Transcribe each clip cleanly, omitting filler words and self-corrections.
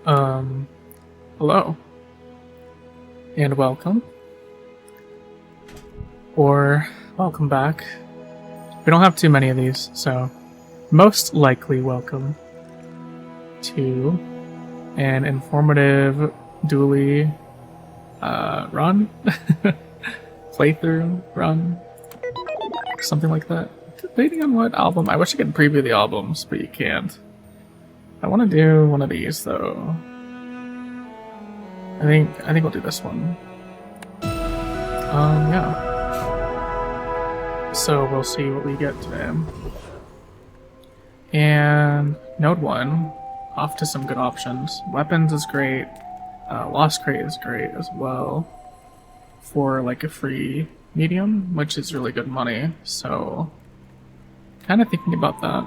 Um, Hello and welcome, or welcome back. We don't have too many of these, so most likely welcome to an informative Dooley run, playthrough run, something like that. Depending on what album. I wish I could preview the albums, but you can't. I want to do one of these though. I think we'll do this one. Yeah. So we'll see what we get today. And Node 1, off to some good options. Weapons is great. Lost Crate is great as well. For like a free medium, which is really good money. So, kind of thinking about that.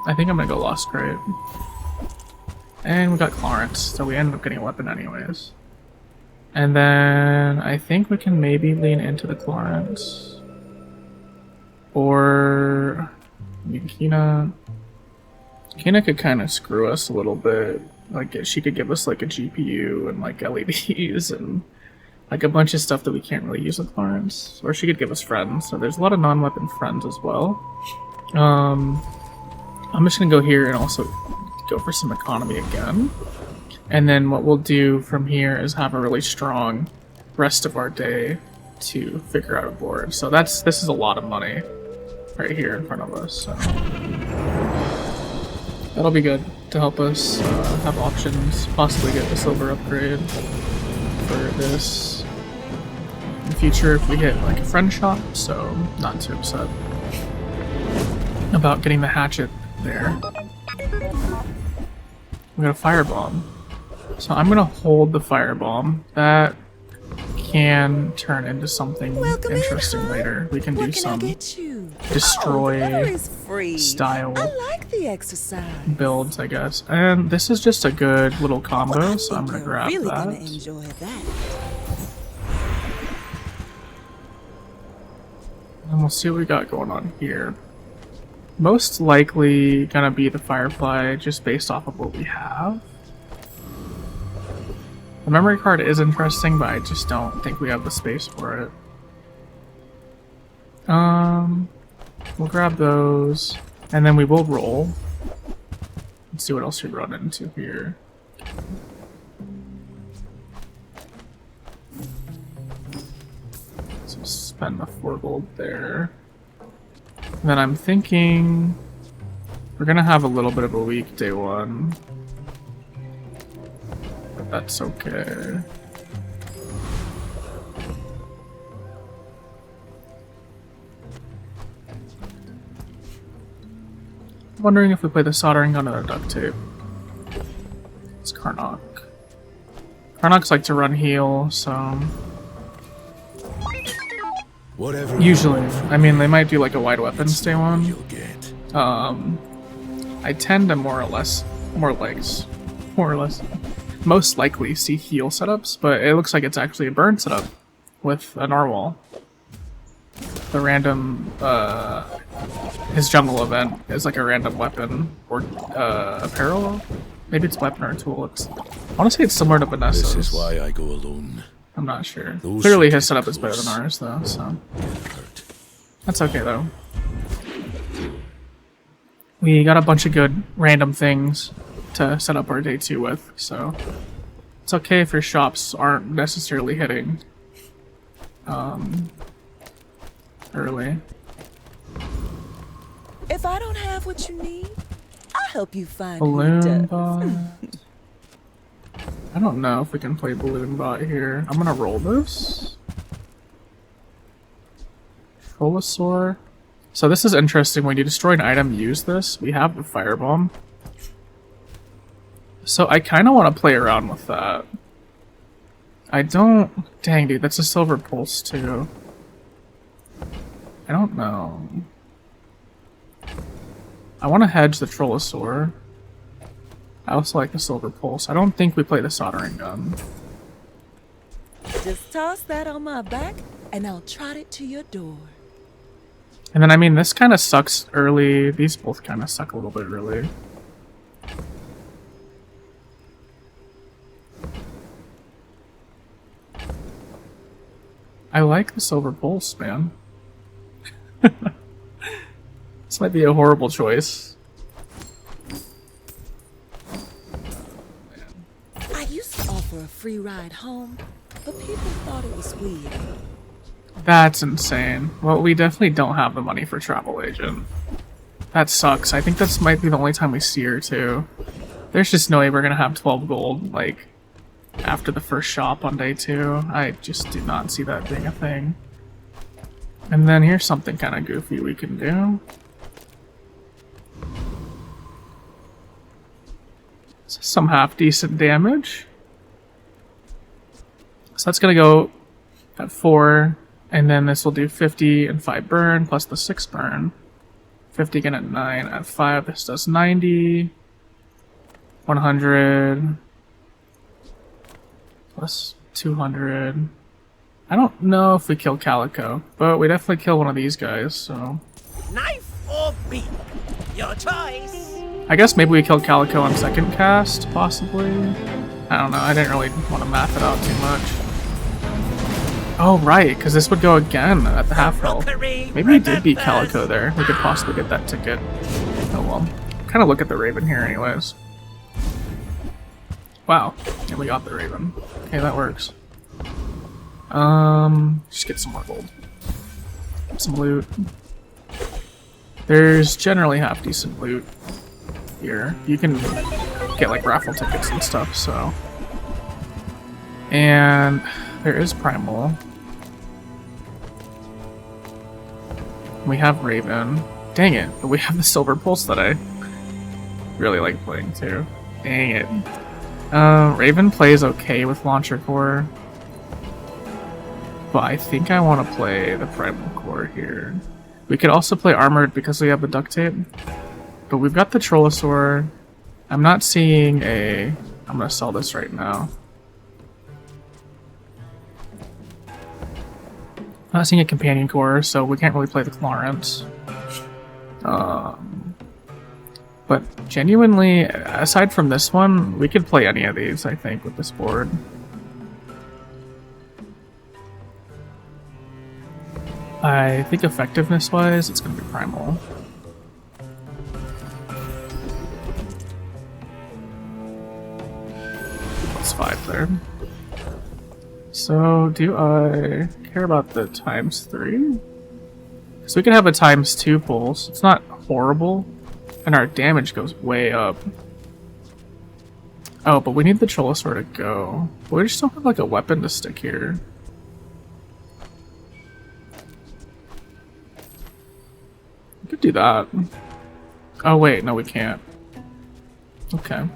I think I'm gonna go Lost Crate. And we got Clarence, so we ended up getting a weapon anyways. And then I think we can maybe lean into the Clarence. Or Kina could kind of screw us a little bit. Like she could give us like a GPU and like LEDs and like a bunch of stuff that we can't really use with Clarence. Or she could give us friends. So there's a lot of non-weapon friends as well. I'm just gonna go here and also go for some economy again. And then what we'll do from here is have a really strong rest of our day to figure out a board. So this is a lot of money right here in front of us. So that'll be good to help us have options, possibly get the silver upgrade for this in the future if we hit like a friend shop. So not too upset about getting the hatchet there. We got a firebomb. So I'm gonna hold the firebomb. That can turn into something interesting later. We can do some destroy style builds, I guess. And this is just a good little combo, so I'm gonna grab that. And we'll see what we got going on here. Most likely gonna be the Firefly, just based off of what we have. The memory card is interesting, but I just don't think we have the space for it. We'll grab those, and then we will roll. Let's see what else we run into here. So spend the 4 gold there. And then I'm thinking we're gonna have a little bit of a weak day 1. But that's okay. Wondering if we play the soldering gun or the duct tape. It's Karnak. Karnaks like to run heal, so whatever. Usually, I mean, they might do like a wide weapons day 1. I tend to more or less, most likely see heal setups, but it looks like it's actually a burn setup with a narwhal. The random, his jungle event is like a random weapon or apparel. Maybe it's weapon or tool. I want to say it's similar to Vanessa's. This is why I go alone. I'm not sure. Clearly his setup is better than ours though, so that's okay though. We got a bunch of good random things to set up our day 2 with, so it's okay if your shops aren't necessarily hitting early. If I don't have what you need, I'll help you find Balloon bot. I don't know if we can play balloon bot here. I'm gonna roll this. Momma-saur. So this is interesting. When you destroy an item, use this. We have the firebomb. So I kind of want to play around with that. I don't... Dang, dude, that's a silver pulse, too. I don't know. I want to hedge the Trollosaur. I also like the silver pulse. I don't think we play the soldering gun. Just toss that on my back, and I'll trot it to your door. And then, I mean, this kind of sucks early. These both kind of suck a little bit early. I like the silver pulse, man. This might be a horrible choice. I used to offer a free ride home, but people thought it was weird. That's insane. Well, we definitely don't have the money for travel agent. That sucks. I think this might be the only time we see her too. There's just no way we're gonna have 12 gold, like, after the first shop on day 2. I just do not see that being a thing. And then here's something kind of goofy we can do. Some half-decent damage. So that's gonna go at 4, and then this will do 50 and 5 burn, plus the 6 burn. 50 again at 9, at 5 this does 90. 100. Plus 200. I don't know if we kill Calico, but we definitely kill one of these guys, so... Knife or beak? Your choice. I guess maybe we killed Calico on second cast, possibly? I don't know, I didn't really want to math it out too much. Oh, right, because this would go again at the half health. Maybe we did beat Calico there. We could possibly get that ticket. Oh well. Kind of look at the Raven here anyways. Wow, and we got the Raven. Okay, that works. Just get some more gold. Some loot. There's generally half decent loot here. You can get like raffle tickets and stuff, so. And there is primal. We have Raven. Dang it, but we have the silver pulse that I really like playing too. Dang it. Raven plays okay with launcher core. But I think I want to play the primal core here. We could also play armored because we have the duct tape. But we've got the Trollosaur. I'm not seeing a... I'm gonna sell this right now. I'm not seeing a companion core, so we can't really play the Clarence. But genuinely, aside from this one, we could play any of these, I think, with this board. I think effectiveness-wise, it's going to be primal. Plus 5 there. So, do I care about the ×3? Because we can have a ×2 pulse. It's not horrible. And our damage goes way up. Oh, but we need the Trollosaur to go. But we just don't have like a weapon to stick here. We could do that. Oh wait, no we can't. Okay.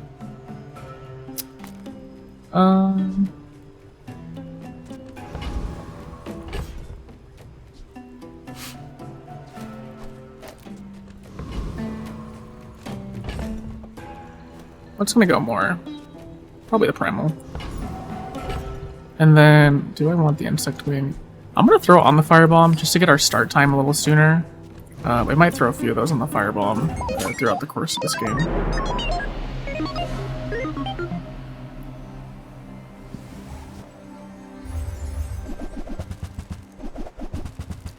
What's gonna go more? Probably the primal. And then, do I want the insect wing? I'm gonna throw on the firebomb just to get our start time a little sooner. We might throw a few of those on the firebomb throughout the course of this game.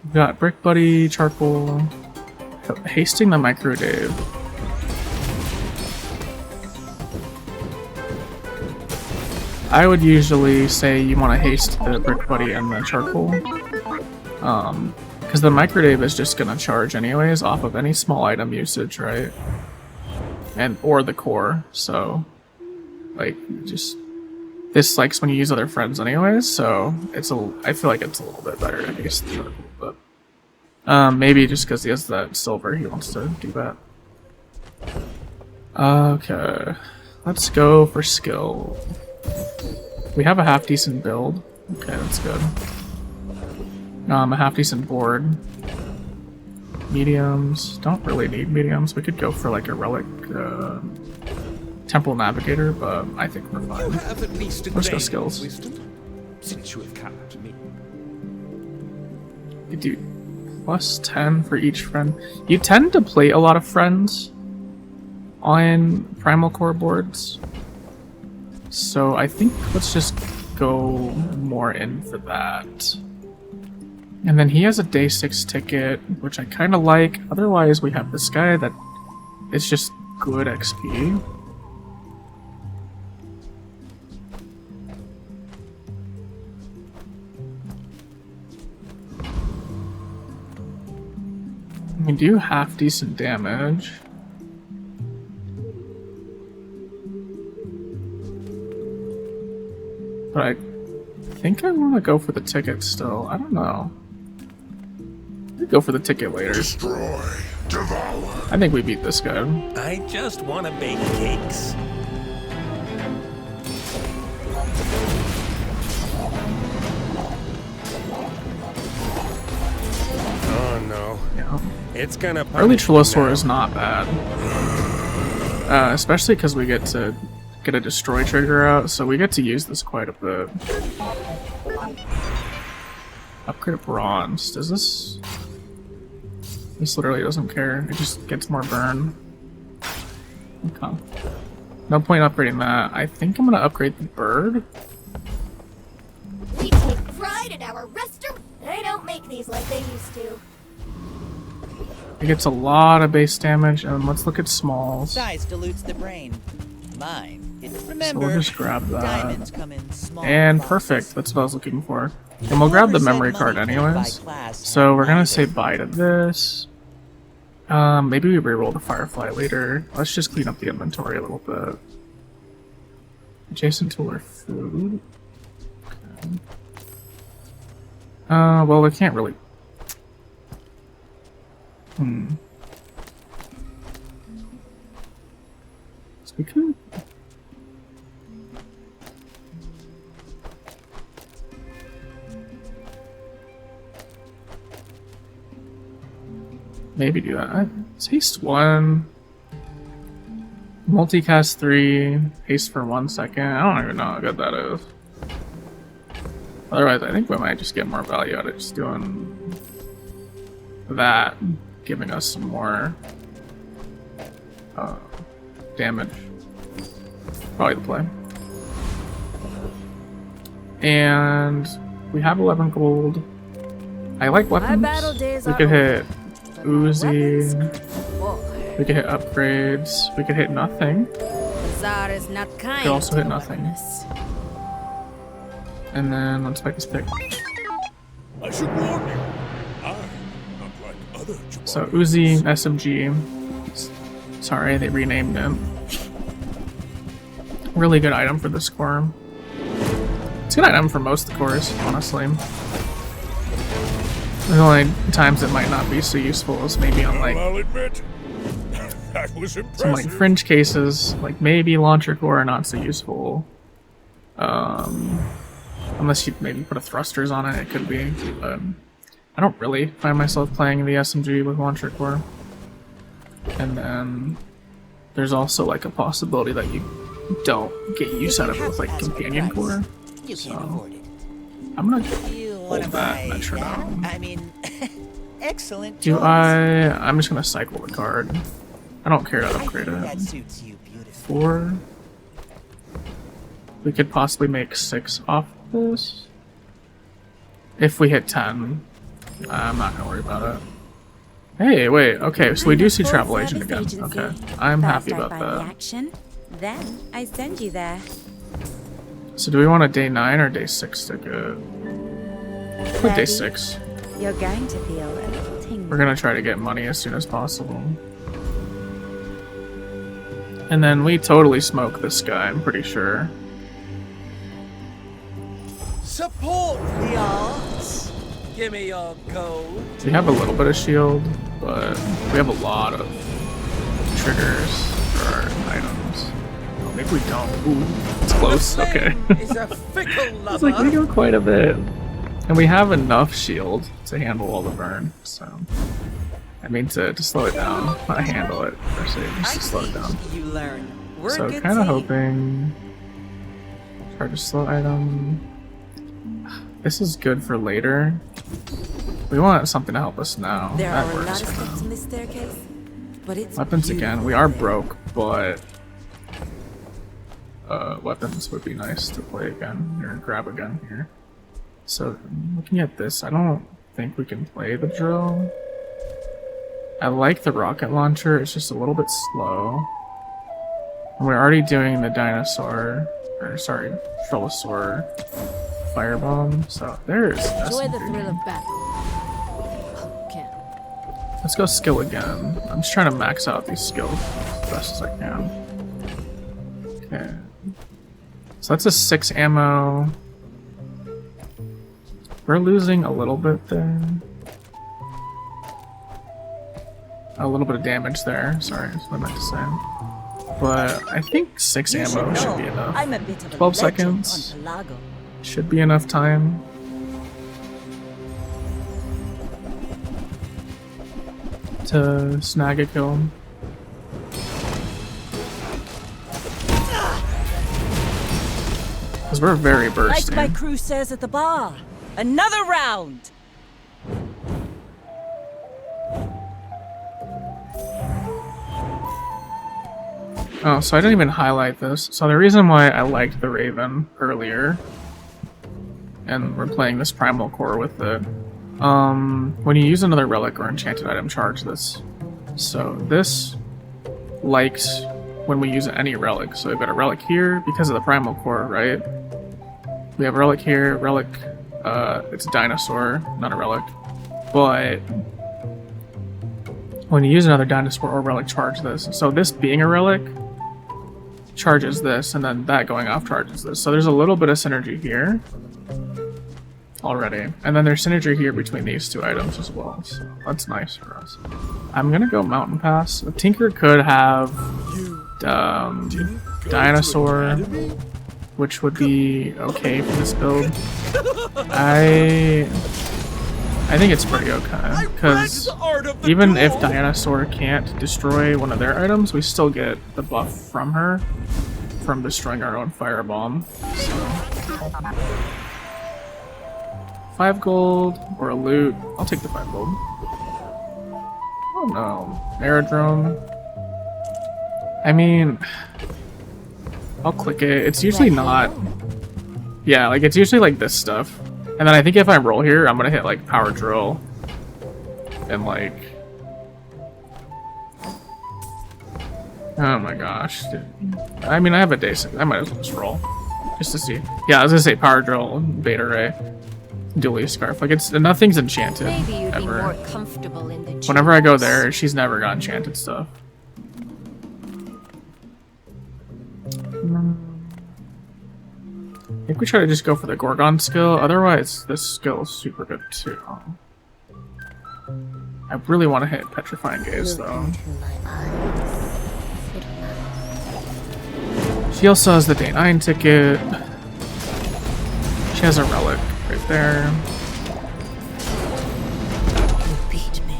We've got Brick Buddy, Charcoal, Hasting the Microdave. I would usually say you want to haste the Brick Buddy and the Charcoal. Because the Microdave is just going to charge anyways off of any small item usage, right? Or the core, so... Like, just... This likes when you use other friends anyways, so it's I feel like it's a little bit better to haste the Charcoal, but... maybe just because he has that silver, he wants to do that. Okay. Let's go for skill. We have a half-decent build. Okay, that's good. A half-decent board. Mediums. Don't really need mediums. We could go for like a relic temple navigator, but I think we're fine. Let's go skills. Since you have come to me. You do plus 10 for each friend. You tend to play a lot of friends on primal core boards. So I think let's just go more in for that. And then he has a day 6 ticket, which I kind of like. Otherwise, we have this guy that is just good XP. We do half decent damage. But I think I want to go for the ticket still. I don't know. We'll go for the ticket later. Destroy, devour. I think we beat this guy. I just want to bake cakes. Oh no. Yeah. It's gonna Early punish me Trilosaur now. is not bad. Especially because we get to get a destroy trigger out, so we get to use this quite a bit. Upgrade bronze. Does this? This literally doesn't care. It just gets more burn. Okay. No point upgrading that. I think I'm gonna upgrade the bird. We take pride in our restaurant. They don't make these like they used to. It gets a lot of base damage, and let's look at smalls. Size dilutes the brain. Mine. So Remember, we'll just grab that. diamonds come in small And boxes. perfect, that's what I was looking for. And we'll grab the 4% memory card money paid by anyways. class So we're gonna and say bye to this. Maybe we reroll the Firefly later. Let's just clean up the inventory a little bit. Adjacent tool or food? Okay. Well, we can't really... So we could... Maybe do that. It's haste 1. Multicast 3. Haste for 1 second. I don't even know how good that is. Otherwise, I think we might just get more value out of just doing that. Giving us some more damage. Probably the play. And we have 11 gold. I like weapons. battle days We are could over. hit Uzi. Whoa. We could hit upgrades. We could hit nothing. Bazaar is not kind. Could also to hit the nothing. wilderness. And then let's make this pick. I should warn you. I'm not like other Jabari. So Uzi, SMG. Sorry, they renamed it. Really good item for this core. It's a good item for most of the cores, honestly. The only times it might not be so useful is maybe on like I'll admit, that was impressive. some like fringe cases, like maybe launcher core are not so useful. Unless you maybe put a thrusters on it, it could be. But I don't really find myself playing the SMG with launcher core. And then there's also like a possibility that you don't get use out of it with like companion core. You can't So afford it. I'm gonna You hold wanna that buy metronome. that? I mean, excellent Do choice. I'm just gonna cycle the card. I don't care to I upgrade think that it. suits you beautifully. 4. We could possibly make 6 off this. If we hit 10, I'm not gonna worry about it. Hey, wait, okay, so we do see Travel Agent again. Okay, I'm happy about that. Action, then I send you there. So do we want a day 9 or day 6 ticket? Put day Ready? 6. You're going to feel a little tingle. We're gonna try to get money as soon as possible. And then we totally smoke this guy, I'm pretty sure. Support the arts. Give me your gold. We have a little bit of shield, but we have a lot of triggers for our items. Oh, maybe we don't. Ooh, it's close. The Okay. flame is a fickle lover. It's like we go quite a bit. And we have enough shield to handle all the burn, so... I mean to slow it down, not handle it, per se, just to slow it down. You learn. We're So a good kind of team. hoping... Charge a slow item... This is good for later. We want something to help us now. There That are a lot works of for steps now. in this staircase, but it's Weapons again. beautiful. We are broke, but weapons would be nice to play again or grab again here. So looking at this, I don't think we can play the drill. I like the rocket launcher, it's just a little bit slow. And we're already doing the dinosaur, or sorry, Trollosaur firebomb, so there's Enjoy the SMG. thrill of battle. Okay. Let's go skill again. I'm just trying to max out these skills as best as I can. Okay. So that's a 6 ammo. We're losing a little bit there. A little bit of damage there. Sorry, that's what I meant to say. But I think 6 You ammo should should know, be enough. I'm a bit of a 12 legend seconds. on Pelago. Should be enough time. To snag a kill. Because we're very Like bursty. my crew says at the bar. Another round! Oh, so I didn't even highlight this. So the reason why I liked the Raven earlier, and we're playing this primal core with it, when you use another relic or enchanted item, charge this. So this likes when we use any relic. So we've got a relic here because of the primal core, right? We have a relic here, relic, it's a dinosaur, not a relic. But when you use another dinosaur or relic, charge this. So this being a relic charges this, and then that going off charges this. So there's a little bit of synergy here already. And then there's synergy here between these two items as well. So that's nice for us. I'm gonna go Mountain Pass. A Tinker could have dinosaur, which would be okay for this build. I think it's pretty okay, because even if Dinosaur can't destroy one of their items, we still get the buff from her from destroying our own firebomb. So 5 gold or a loot. I'll take the 5 gold. Oh no, aerodrome. I mean, I'll click it. It's usually not. Yeah, like it's usually like this stuff. And then I think if I roll here, I'm gonna hit like power drill and like, oh my gosh, dude. I mean, I have a day 6. I might as well just roll just to see. Yeah, I was gonna say power drill, beta ray, Dooley scarf. Like it's nothing's enchanted Maybe you'd be ever. more comfortable in the Whenever I go jungles. there, she's never got enchanted stuff. I think we try to just go for the Gorgon skill, otherwise this skill is super good too. I really want to hit Petrifying Gaze though. She also has the Day 9 ticket. She has a relic right there. You beat me.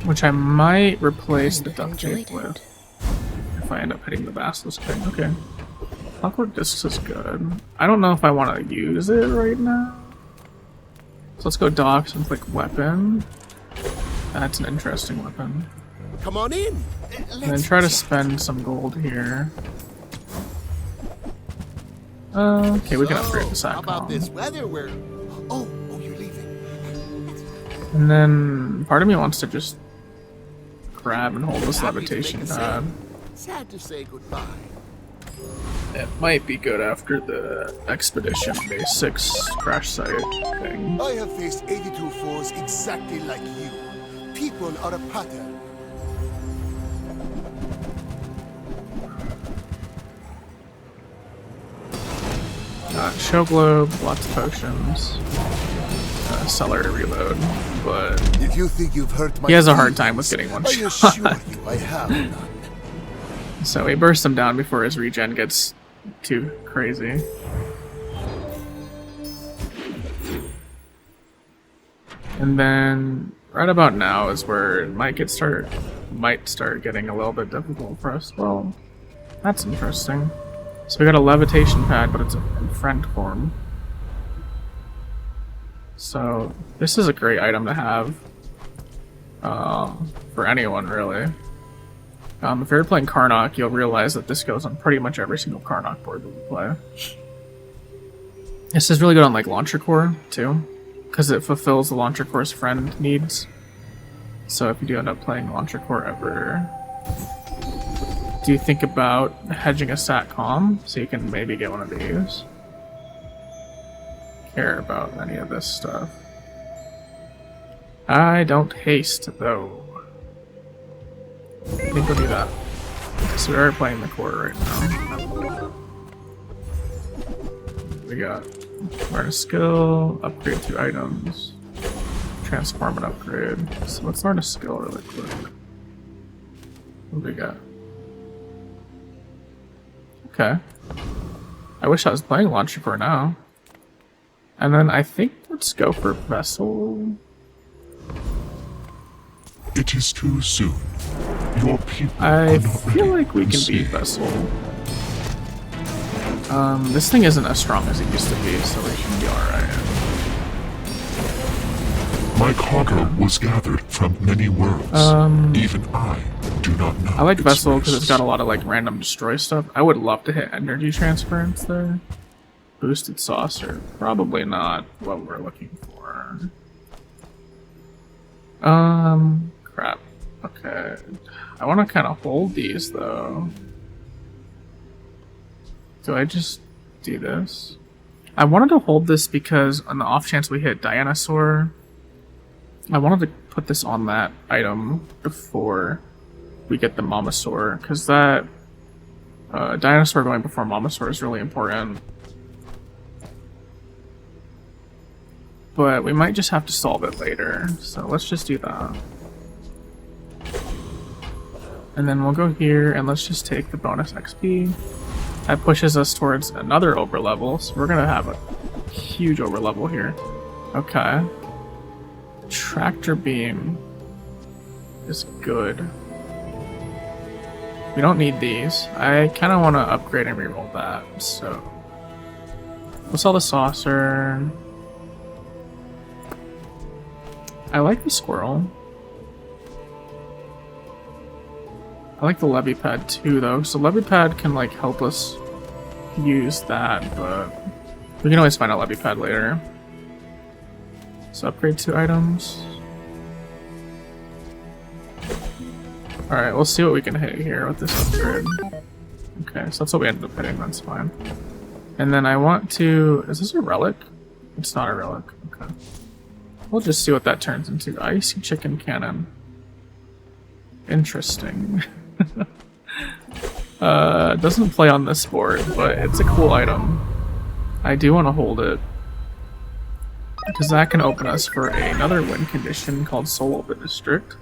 Which I might replace the Kind of Duct Tape enjoyed with. If I end up hitting the Basilisk thing. Okay. Clockwork Discs is good. I don't know if I want to use it right now. So let's go Docks with like weapon. That's an interesting weapon. Come on in. And then try to spend some gold here. Okay, we can upgrade the How about this SATCOM. weather? Oh, you're leaving. And then part of me wants to just grab and hold this Happy to levitation make a pad. Sad to say goodbye. It might be good after the Expedition Base 6 crash site thing. I have faced 82 foes exactly like you. People are a pattern. Show globe, lots of potions. Cellar to reload, but If you think you've hurt my he has a hard time with getting one I shot. assure you I have none. So we burst him down before his regen gets too crazy. And then right about now is where it might start getting a little bit difficult for us. Well, that's interesting. So we got a levitation pad, but it's in friend form. So this is a great item to have for anyone really. If you're playing Karnak, you'll realize that this goes on pretty much every single Karnak board that we play. This is really good on like launcher core too, because it fulfills the launcher core's friend needs. So if you do end up playing launcher core ever, do you think about hedging a SATCOM so you can maybe get one of these? Care about any of this stuff? I don't haste though. I think we'll do that. So we are playing the core right now. We got learn a skill, upgrade 2 items, transform and upgrade. So let's learn a skill really quick. What do we got? Okay. I wish I was playing launcher core now. And then I think let's go for vessel. It is too soon. Your people I are not feel ready like we to can see. beat vessel. This thing isn't as strong as it used to be, so we should be alright. My cargo was gathered from many worlds. Even I do not know. I like its vessel because it's risks. got a lot of like random destroy stuff. I would love to hit energy transference there. Boosted saucer, probably not what we're looking for. Crap. Okay. I want to kind of hold these though. Do I just do this? I wanted to hold this because on the off chance we hit Dinosaur, I wanted to put this on that item before we get the Momma-saur, because that Dinosaur going before Momma-saur is really important. But we might just have to solve it later, so let's just do that. And then we'll go here and let's just take the bonus XP. That pushes us towards another overlevel, so we're gonna have a huge overlevel here. Okay. Tractor beam is good. We don't need these. I kind of want to upgrade and reroll that, so we'll sell the saucer. I like the squirrel. I like the levy pad too, though. So levy pad can like help us use that, but we can always find a levy pad later. So upgrade 2 items. Alright, we'll see what we can hit here with this upgrade. Okay, so that's what we ended up hitting, that's fine. And then I want to... Is this a relic? It's not a relic, okay. We'll just see what that turns into. Icy chicken cannon. Interesting. Doesn't play on this board, but it's a cool item. I do want to hold it, because that can open us for another win condition called Soul of the District.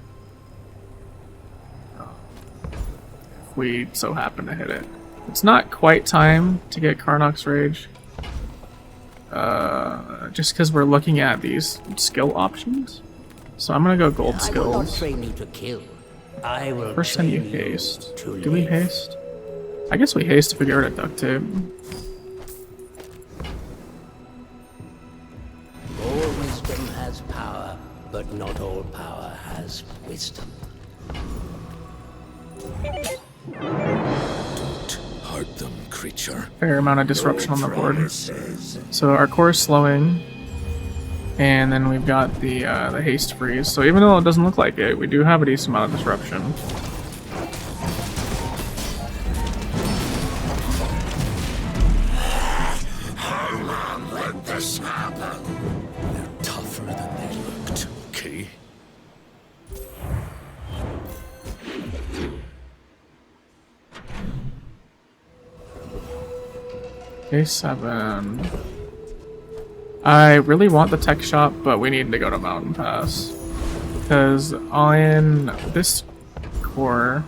If we so happen to hit it. It's not quite time to get Karnok's Rage. Just because we're looking at these skill options. So I'm gonna go gold I will not skills. train you to kill. I will First time you train haste. to Do we live. haste? I guess we haste if we get rid of duct tape. All wisdom has power, but not all power has wisdom. Hurt them, creature. Fair amount of disruption on the board. Promises. So our core is slowing, and then we've got the haste freeze. So even though it doesn't look like it, we do have a decent amount of disruption. Let this happen. They're tougher than they looked, okay? A7. I really want the tech shop, but we need to go to Mountain Pass. Because on this core,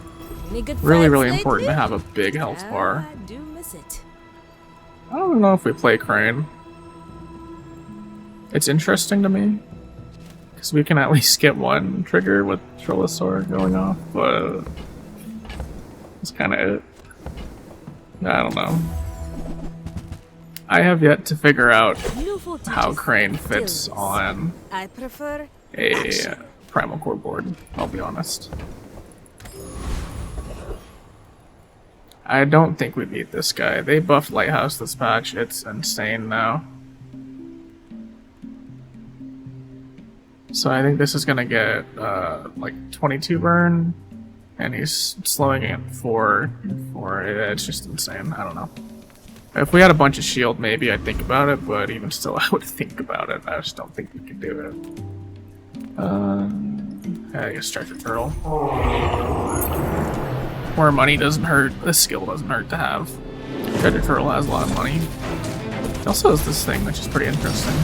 Any good really fights important to lately? have a big health bar. I do miss it. I don't know if we play Crane. It's interesting to me, because we can at least get one trigger with Trillosaur going off, but that's kind of it. I don't know. I have yet to figure out Beautiful how teaches Crane fits stillness. on I prefer a Primal Core board, I'll be honest. I don't think we beat this guy. They buffed Lighthouse this patch, it's insane now. So I think this is gonna get like 22 burn, and he's slowing it for it's just insane. I don't know. If we had a bunch of shield, maybe I'd think about it, but even still, I would think about it. I just don't think we can do it. I guess Treasure Turtle. More money doesn't hurt. This skill doesn't hurt to have. Treasure Turtle has a lot of money. It also has this thing, which is pretty interesting.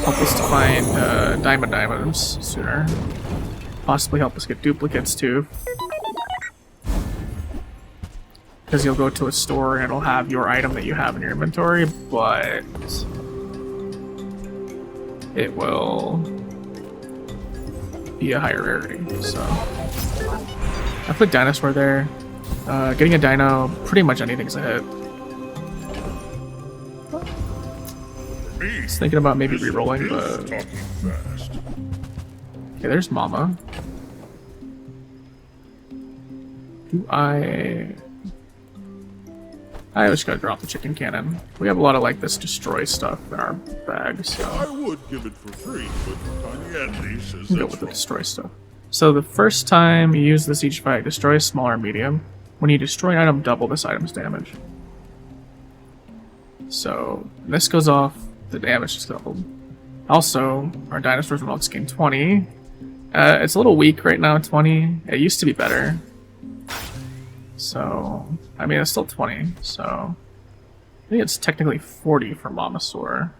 Help us to find diamonds sooner. Possibly help us get duplicates too. Because you'll go to a store and it'll have your item that you have in your inventory, but it will be a higher rarity, so. I put dinosaur there. Getting a dino, pretty much anything's a hit. I was thinking about maybe re-rolling, but... Okay, there's Mama. Do I just gotta drop the chicken cannon. We have a lot of like this destroy stuff in our bag, so I would give it for free, but Tiny Andy says go with the destroy stuff. So the first time you use this each fight, destroy a small or medium. When you destroy an item, double this item's damage. So this goes off, the damage is doubled. Also, our dinosaur's remote gain 20. It's a little weak right now, 20. It used to be better. So, I mean, it's still 20, so I think it's technically 40 for Momma-saur.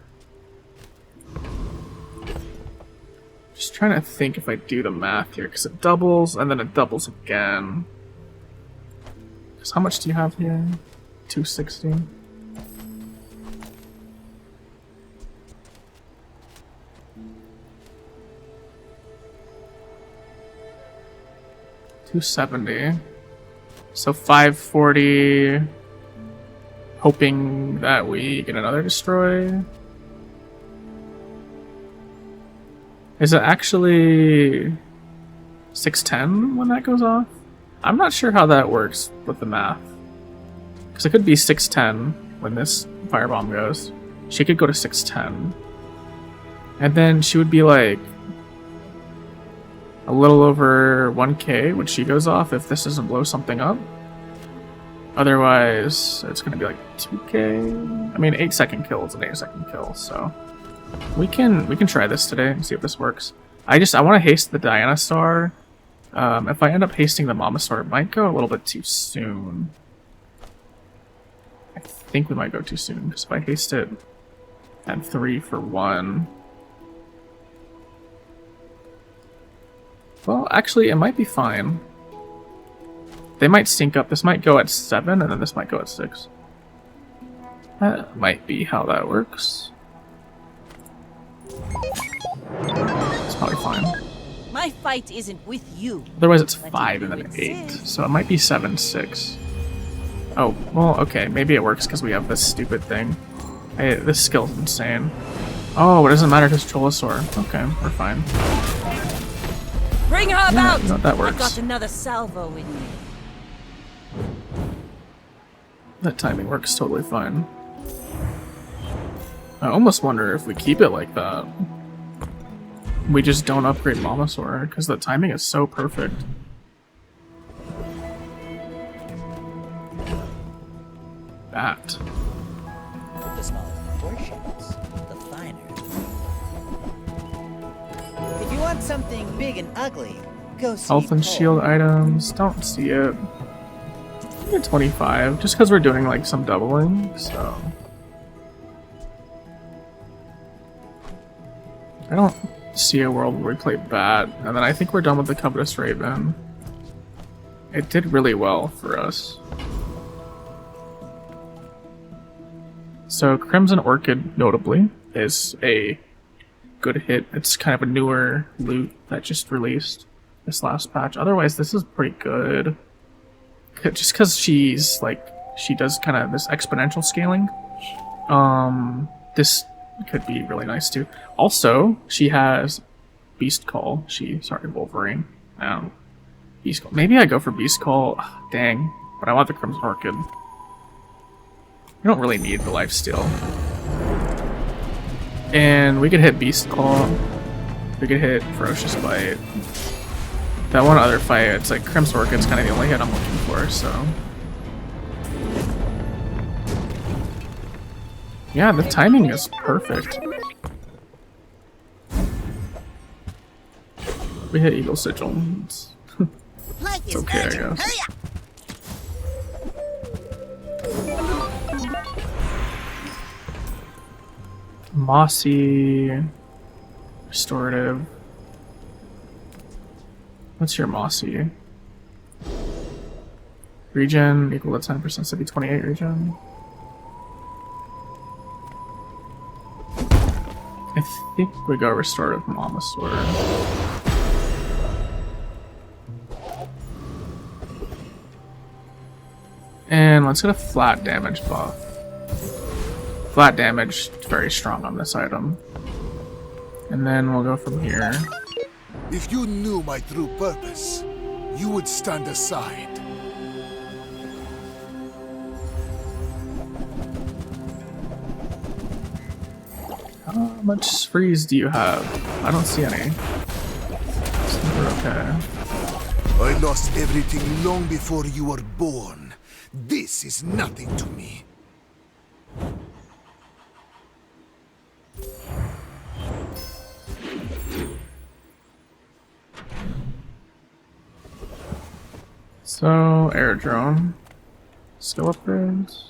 Just trying to think if I do the math here, because it doubles, and then it doubles again. Because how much do you have here? 260? $270. So 540, hoping that we get another destroy. Is it actually 610 when that goes off? I'm not sure how that works with the math. Because it could be 610 when this firebomb goes. She could go to 610. And then she would be like a little over 1k when she goes off if this doesn't blow something up. Otherwise, it's going to be like 2k. I mean, 8-second kill is an 8-second kill, so we can try this today and see if this works. I want to haste the dinosaur. If I end up hasting the Momma-saur, it might go a little bit too soon. I think we might go too soon, because if I haste it at 3 for 1... Well, actually, it might be fine. They might sync up. This might go at 7, and then this might go at 6. That might be how that works. It's probably fine. My fight isn't with you. Otherwise, it's But 5 you and then exist. 8. So it might be 7-6. Oh, well, okay. Maybe it works because we have this stupid thing. This skill's insane. Oh, it doesn't matter because Cholosaur. Okay, we're fine. Bring her Yeah, about! no, that works. I've got another salvo in me. That timing works totally fine. I almost wonder if we keep it like that. We just don't upgrade Momma-saur, because the timing is so perfect. That. With the smaller proportions, the finer. If you want something big and ugly, go see Health and Cole. shield items, don't see it. I think 25, just because we're doing like some doubling, so. I don't see a world where we play bad, and then I think we're done with the Covetous Raven. It did really well for us. So Crimson Orchid, notably, is a good hit. It's kind of a newer loot that just released this last patch. Otherwise, this is pretty good. Just because she's like, she does kind of this exponential scaling. This could be really nice too. Also, she has Beast Call. Sorry, Wolverine. Beast Call. Maybe I go for Beast Call. Ugh, dang, but I want the Crimson Orchid. We don't really need the lifesteal. And we could hit Beast Claw. We could hit Ferocious Bite. That one other fight, it's like Crimson Orchid's kind of the only hit I'm looking for, so. Yeah, the timing is perfect. We hit Eagle Sigil. It's okay, I guess. Mossy. Restorative. What's your Mossy? Regen equal to 10%, so be 28 regen. I think we go Restorative Momma-saur. And let's get a flat damage buff. Flat damage, very strong on this item. And then we'll go from here. If you knew my true purpose, you would stand aside. How much freeze do you have? I don't see any. So we're okay. I lost everything long before you were born. This is nothing to me. So, aerodrome. Skill upgrades.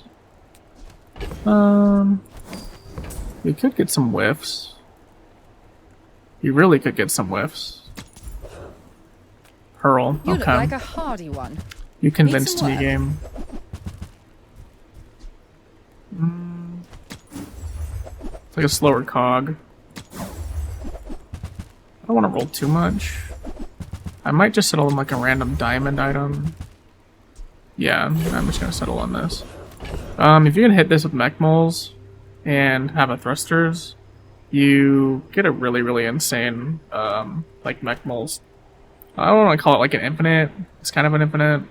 We could get some whiffs. You really could get some whiffs. Hurl. You Okay. look like a hardy one. You convinced some me, work? game. It's like a slower cog. I don't want to roll too much. I might just settle on like a random diamond item. Yeah, I'm just gonna settle on this. If you can hit this with mech moles and have a thrusters, you get a really insane like mech moles. I don't want to call it like an infinite. It's kind of an infinite.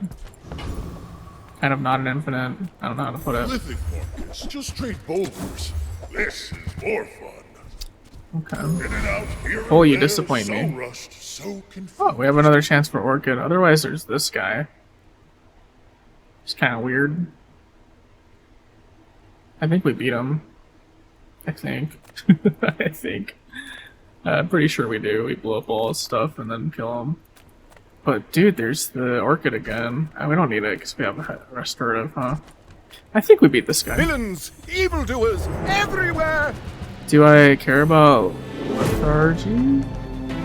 Kind of not an infinite. I don't know how to put it. Living markets, just straight boulders. This is more fun. Okay. In and out, here Oh, and you there, disappoint so me. rushed, so confused. Oh, we have another chance for Orchid. Otherwise, there's this guy. It's kind of weird. I think we beat him. I think. I think. I'm pretty sure we do. We blow up all his stuff and then kill him. But dude, there's the Orchid again. We don't need it because we have a restorative, huh? I think we beat this guy. Villains, evildoers, everywhere! Do I care about lethargy?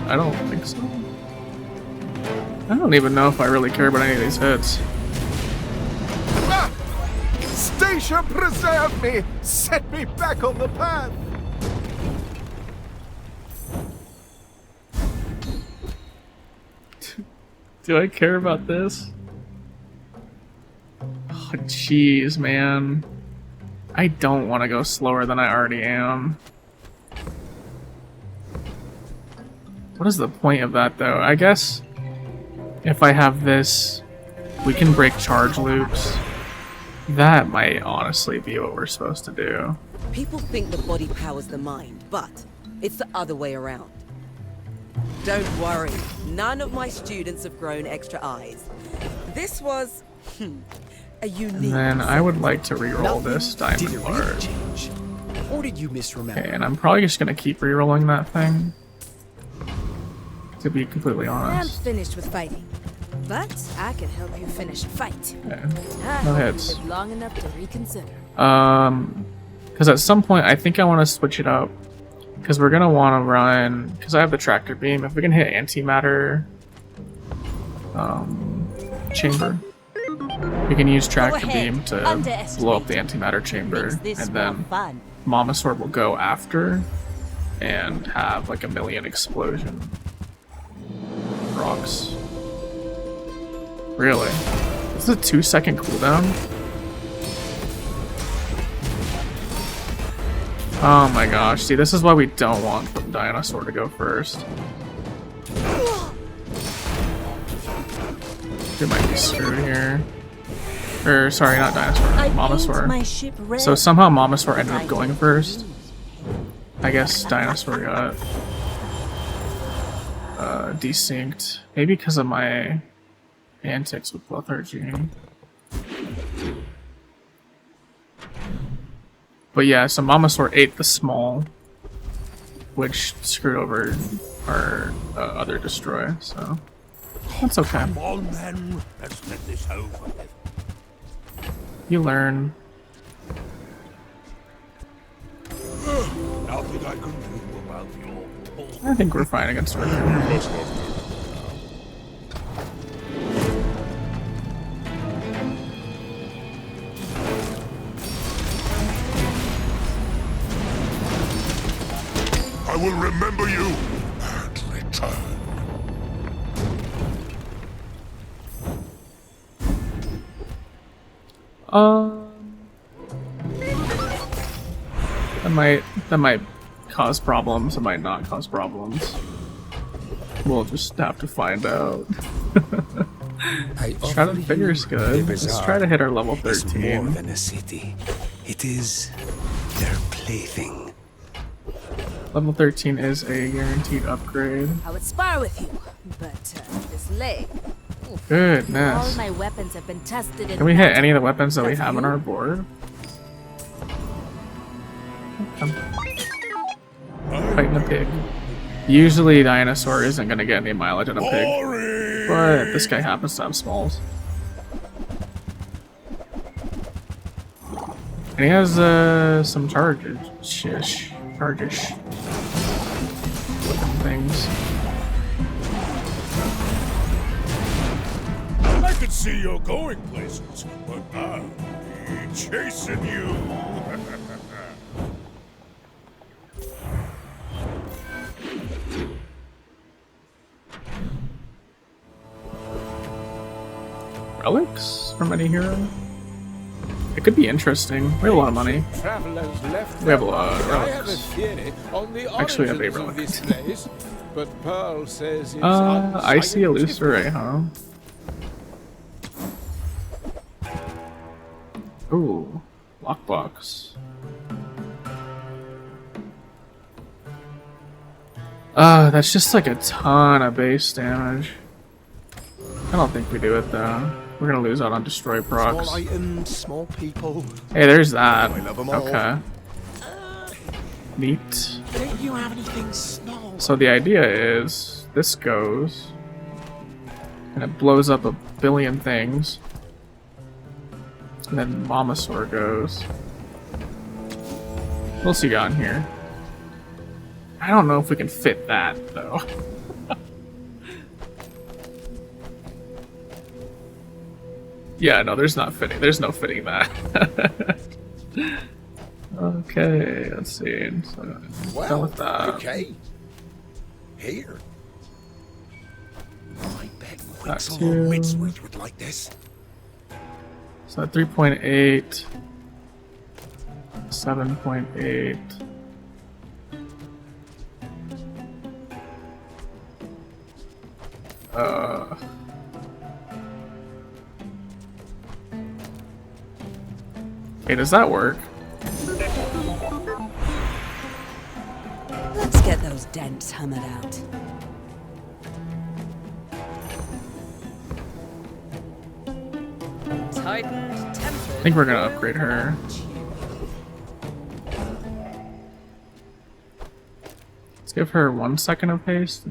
I don't think so. I don't even know if I really care about any of these hits. Ah! Statia, preserve me! Set me back on the path! Do I care about this? Oh, jeez, man. I don't want to go slower than I already am. What is the point of that, though? I guess if I have this, we can break charge loops. That might honestly be what we're supposed to do. People think the body powers the mind, but it's the other way around. Don't worry, none of my students have grown extra eyes. This was a unique. And then I would like to reroll this Did it diamond really card. change? Or did you misremember? Okay, and I'm probably just gonna keep rerolling that thing. To be completely I'm honest. finished with fighting, but I can help you finish a fight. Okay. I No hope hits. you live long enough to reconsider. Because at some point I think I want to switch it up. Because we're gonna want to run. Because I have the tractor beam. If we can hit antimatter chamber, we can use tractor ahead. beam to blow up the antimatter chamber, Makes this and more then fun. Momma-saur will go after and have like a million explosion rocks. Really? This is a 2-second cooldown? Oh my gosh, see, this is why we don't want the dinosaur to go first. We might be screwed here. Or, sorry, not dinosaur, Momma-saur. My ship red. So somehow Momma-saur ended up going first. I guess dinosaur got desynced. Maybe because of my antics with lethargy. But yeah, so Momma-saur ate the small, which screwed over our other destroy, so that's okay. Come on then, let's get this over with. You learn. Nothing I can do about your pull. I think we're fine against her. You must have to. I will remember you and return. That might cause problems. It might not cause problems. We'll just have to find out. Shrouded Figure's good. Let's try to hit our level 13. It's more than a city. It is their plaything. Level 13 is a guaranteed upgrade. I would spar with you, but this leg. Goodness. All my weapons have been tested in Can we hit any of the weapons that we have on our board? Fighting a pig. Usually dinosaur isn't gonna get any mileage on a pig, but this guy happens to have smalls. And he has some charges. Charges. Looking things. I could see you're going places, but I'll be chasing you. Relics from any hero? It could be interesting. We have a lot of money. We have a lot of relics. Actually, we have a relic. Icy Illusory, huh? Ooh, lockbox. That's just like a ton of base damage. I don't think we do it though. We're gonna lose out on destroy procs. Small items, small people. Hey, there's that. I love 'em all. Okay. Neat. Don't you have anything small? So the idea is this goes and it blows up a billion things. And then Momma-saur goes. What else you got in here? I don't know if we can fit that though. Yeah, no, there's no fitting that. Okay, let's see. So, done with that. Okay. Here. I bet That Quixel or too. Midswitch would like this. So 3.8, 7.8. Hey, does that work? Let's get those dents hammered out. Tightened, tempered. I think we're gonna upgrade her. Let's give her 1 second of haste.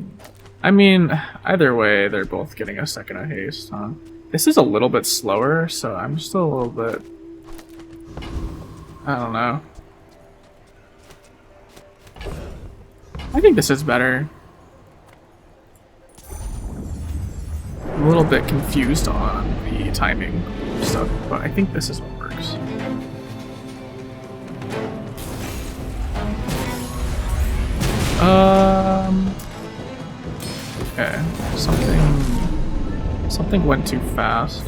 I mean, either way, they're both getting a second of haste, huh? This is a little bit slower, so I'm still a little bit... I don't know. I think this is better. I'm a little bit confused on the timing stuff, but I think this is what works. Okay, something went too fast.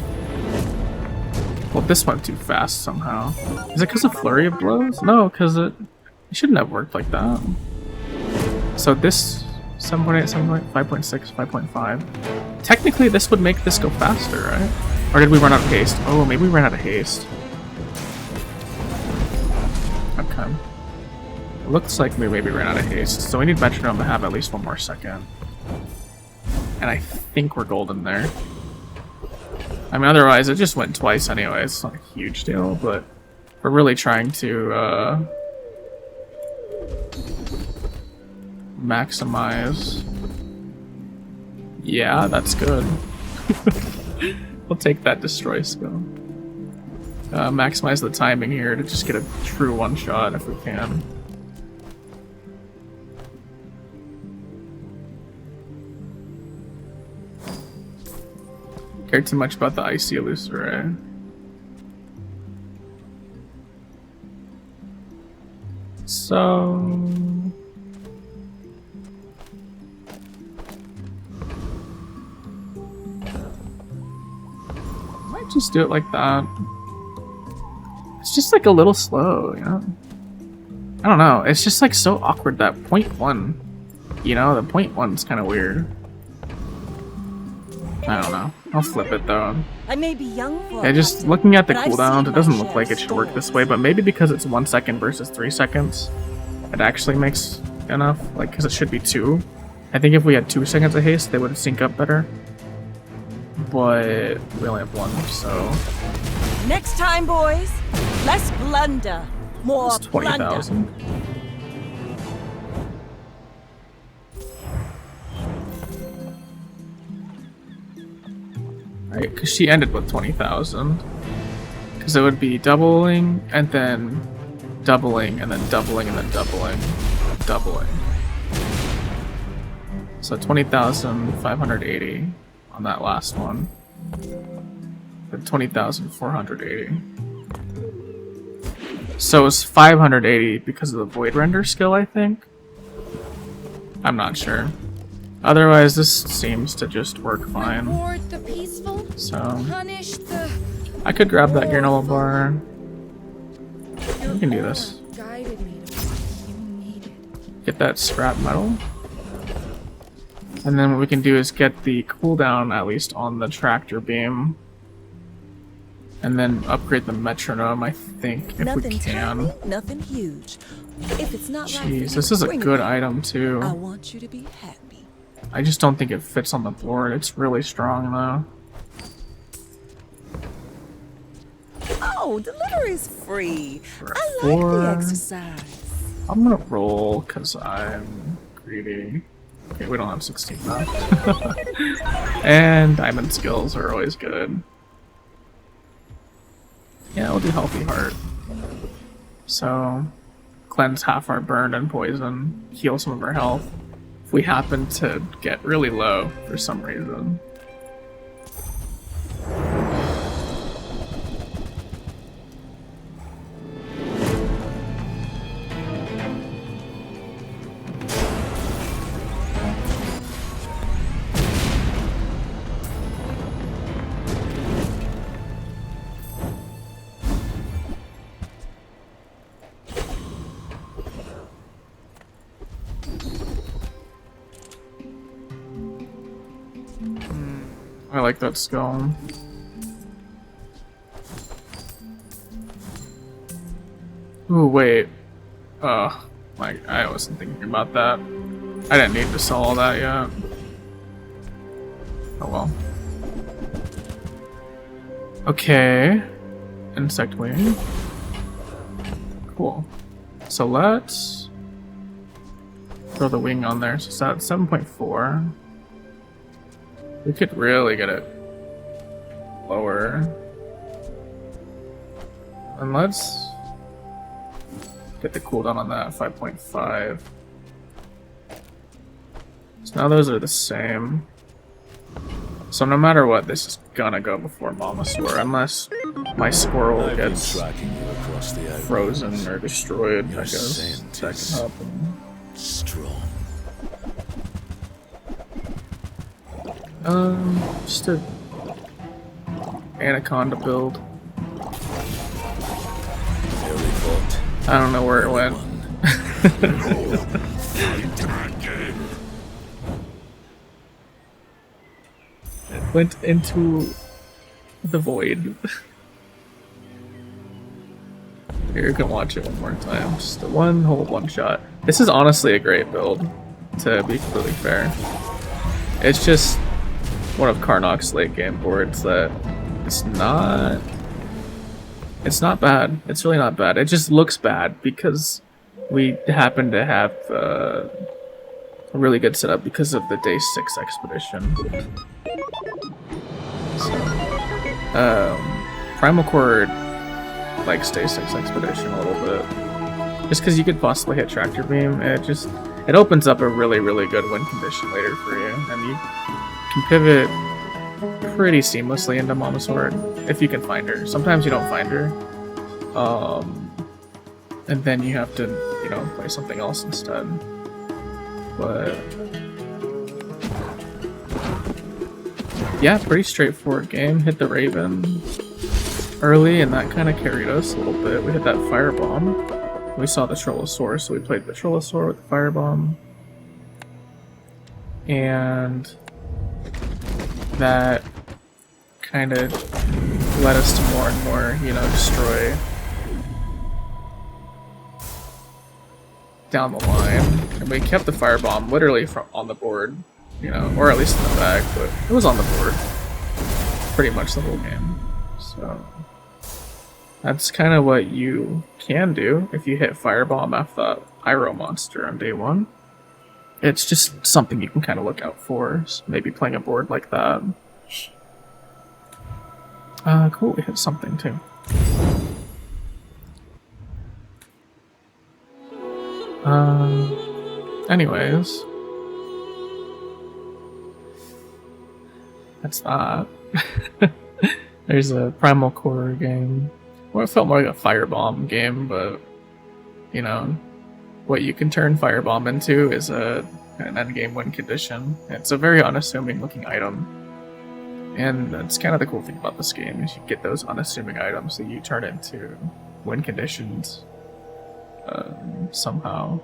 Well, this went too fast somehow. Is it because of flurry of blows? No, because it shouldn't have worked like that. So this 7.8, 7.8, 5.6, 5.5. Technically, this would make this go faster, right? Or did we run out of haste? Oh, maybe we ran out of haste. Okay. It looks like we maybe ran out of haste, so we need Metronome to have at least 1 more second. And I think we're golden there. I mean, otherwise it just went twice anyway. It's not a huge deal, but we're really trying to maximize. Yeah, that's good. We'll take that destroy skill. Maximize the timing here to just get a true one-shot if we can. Care too much about the icy illusory. So might just do it like that. It's just like a little slow, you know? I don't know, it's just like so awkward that point one. You know, the point one's kind of weird. I don't know. I'll flip it though. I may be young for Yeah, just looking at the cooldowns, it doesn't look like it should work this way, but maybe because it's 1 second versus 3 seconds, it actually makes enough, like, because it should be 2. I think if we had 2 seconds of haste, they would sync up better. But we only have 1, so... Next time, boys, less blunder, more It's 20,000. Right, because she ended with 20,000. Because it would be doubling, and then doubling, and then doubling, and then doubling. Doubling. So 20,580 on that last one. Then 20,480. So it's 580 because of the void render skill, I think. I'm not sure. Otherwise, this seems to just work fine. Reward the peaceful, So punish the I could grab that granola bar. We can do this. guided me to what you needed. Get that scrap metal. And then what we can do is get the cooldown at least on the tractor beam. And then upgrade the metronome, I think, if we can. Tiny, nothing huge. If it's not right for Jeez, you, this is a bring it good back. item too. I want you to be happy. I just don't think it fits on the board. It's really strong though. Oh, delivery's free. For I like 4. the exercise. I'm gonna roll because I'm greedy. Okay, we don't have 16 left. And diamond skills are always good. Yeah, we'll do healthy heart. So, cleanse half our burn and poison, heal some of our health. If we happen to get really low for some reason. I like that skull. Ooh, wait. I wasn't thinking about that. I didn't need to sell all that yet. Oh well. Okay. Insect wing. Cool. So let's throw the wing on there. So it's at 7.4. We could really get it lower. And let's get the cooldown on that, 5.5. So now those are the same. So no matter what, this is gonna go before Momma-saur, unless my squirrel gets frozen or destroyed, I guess. That can happen. Strong. Just a anaconda build. I don't know where it went. It went into the void. Here, you can watch it one more time. Just the one shot. This is honestly a great build, to be completely fair. It's just one of Karnok's late game boards that it's not bad. It's really not bad. It just looks bad because we happen to have a really good setup because of the day 6 expedition. So, Primal Core likes day 6 expedition a little bit. Just because you could possibly hit Tractor Beam, it opens up a really, really good win condition later for you, and you can pivot pretty seamlessly into Momma-saur if you can find her. Sometimes you don't find her, and then you have to, you know, play something else instead. But yeah, pretty straightforward game. Hit the Raven early, and that kind of carried us a little bit. We hit that firebomb. We saw the Trollosaur, so we played the Trollosaur with the firebomb. And that kind of led us to more and more, you know, destroy down the line. And we kept the firebomb literally on the board, you know, or at least in the bag, but it was on the board pretty much the whole game. So that's kind of what you can do if you hit firebomb off the Pyro monster on day 1. It's just something you can kind of look out for, so maybe playing a board like that. Cool, we hit something too. Anyways. That's that. There's a Primal Core game. Well, it felt more like a firebomb game, but, you know, what you can turn firebomb into is an endgame win condition. It's a very unassuming looking item. And that's kind of the cool thing about this game, is you get those unassuming items that you turn into win conditions somehow.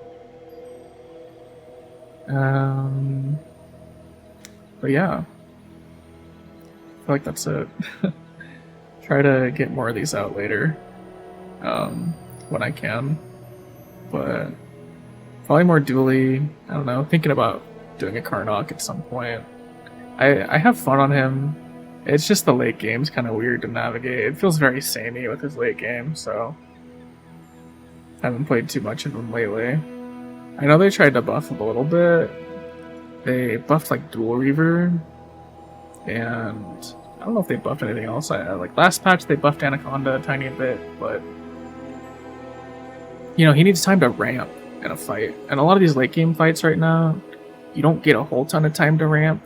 But yeah, I feel like that's it. Try to get more of these out later when I can, but probably more Dooley. I don't know, thinking about doing a Karnok at some point. I have fun on him. It's just the late game's kind of weird to navigate. It feels very samey with his late game, so I haven't played too much of him lately. I know they tried to buff him a little bit. They buffed like Dual Reaver, and I don't know if they buffed anything else. Like last patch they buffed Anaconda a tiny bit, but you know, he needs time to ramp in a fight. And a lot of these late game fights right now, you don't get a whole ton of time to ramp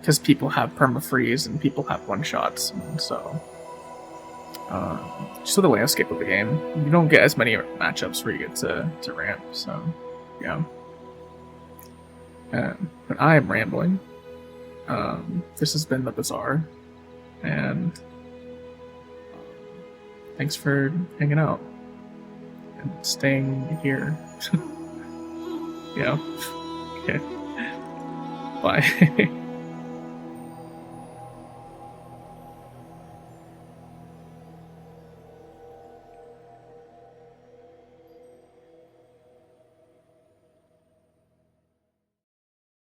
because people have perma-freeze and people have one-shots, and so just with the landscape of the game, you don't get as many matchups where you get to ramp, so yeah. But I am rambling. This has been the Bazaar, and thanks for hanging out and staying here. Yeah. Okay. Bye.